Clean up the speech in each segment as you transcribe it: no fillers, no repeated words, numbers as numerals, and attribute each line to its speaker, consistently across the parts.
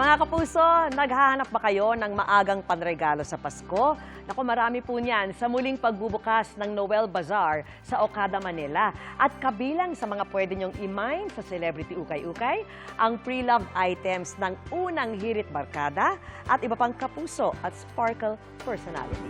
Speaker 1: Mga kapuso, naghahanap ba kayo ng maagang panregalo sa Pasko? Naku, marami po niyan sa muling pagbubukas ng Noel Bazaar sa Okada, Manila. At kabilang sa mga pwede niyong i-mine sa Celebrity Ukay-Ukay, ang pre-loved items ng unang hirit barkada at iba pang kapuso at sparkle personality.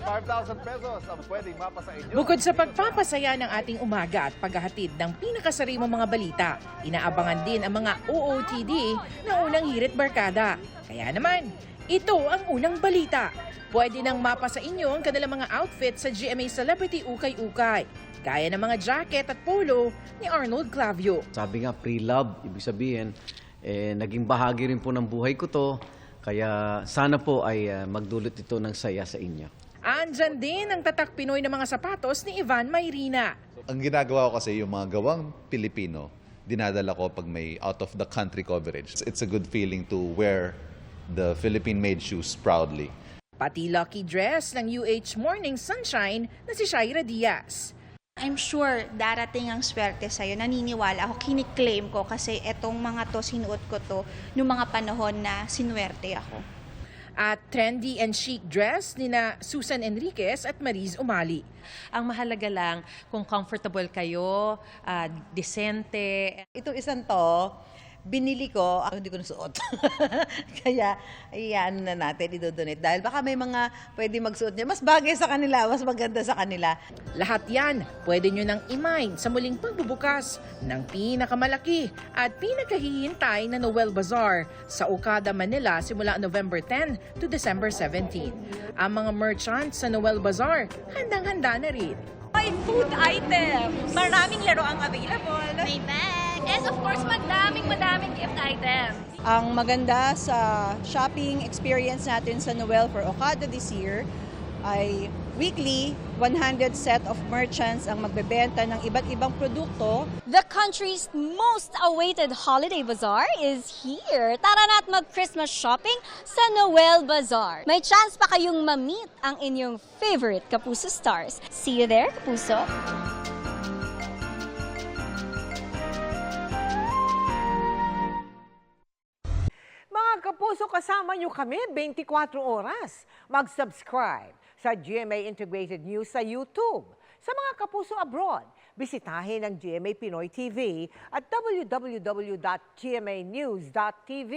Speaker 2: 5,000 pesos ang pwedeng mapasa inyo.
Speaker 3: Bukod sa pagpapasaya ng ating umaga at paghahatid ng pinakasariwang mga balita, inaabangan din ang mga OOTD na unang hirit barkada. Kaya naman, ito ang unang balita. Pwede nang mapasa inyo ang kanilang mga outfit sa GMA Celebrity Ukay-Ukay, gaya ng mga jacket at polo ni Arnold Clavio.
Speaker 4: Sabi nga, pre-love, ibig sabihin, naging bahagi rin po ng buhay ko to, kaya sana po ay magdulot ito ng saya sa inyo.
Speaker 3: Andyan din ang tatak Pinoy na mga sapatos ni Ivan Mayrina.
Speaker 2: Ang ginagawa ko kasi yung mga gawang Pilipino, dinadala ko pag may out-of-the-country coverage. It's a good feeling to wear the Philippine-made shoes proudly.
Speaker 3: Pati lucky dress ng UH Morning Sunshine na si Shaira Diaz.
Speaker 5: I'm sure darating ang swerte sa'yo. Naniniwala ako, kiniklaim ko kasi etong mga to, sinuot ko to noong mga panahon na sinuwerte ako.
Speaker 3: At trendy and chic dress ni na Susan Enriquez at Mariz Umali.
Speaker 6: Ang mahalaga lang kung comfortable kayo, disente.
Speaker 7: Itong isang to, binili ko, hindi ko nasuot. Kaya, iyan na natin, idodonate. Dahil baka may mga pwede magsuot niya. Mas bagay sa kanila, mas maganda sa kanila.
Speaker 3: Lahat yan, pwede nyo nang i-mine sa muling pagbubukas ng pinakamalaki at pinakahihintay na Noel Bazaar sa Okada, Manila simula November 10 to December 17. Ang mga merchants sa Noel Bazaar, handang-handa na rin.
Speaker 8: May food items. Maraming laro ang available.
Speaker 9: May bag. And of course, madaming gift items.
Speaker 10: Ang maganda sa shopping experience natin sa Noel for Okada this year ay weekly 100 set of merchants ang magbebenta ng iba't ibang produkto.
Speaker 9: The country's most awaited holiday bazaar is here. Tara na't mag-Christmas shopping sa Noel Bazaar. May chance pa kayong ma-meet ang inyong favorite Kapuso stars. See you there, Kapuso!
Speaker 11: Mga kapuso, kasama nyo kami 24 oras. Mag-subscribe sa GMA Integrated News sa YouTube. Sa mga kapuso abroad, bisitahin ang GMA Pinoy TV at www.gmanews.tv.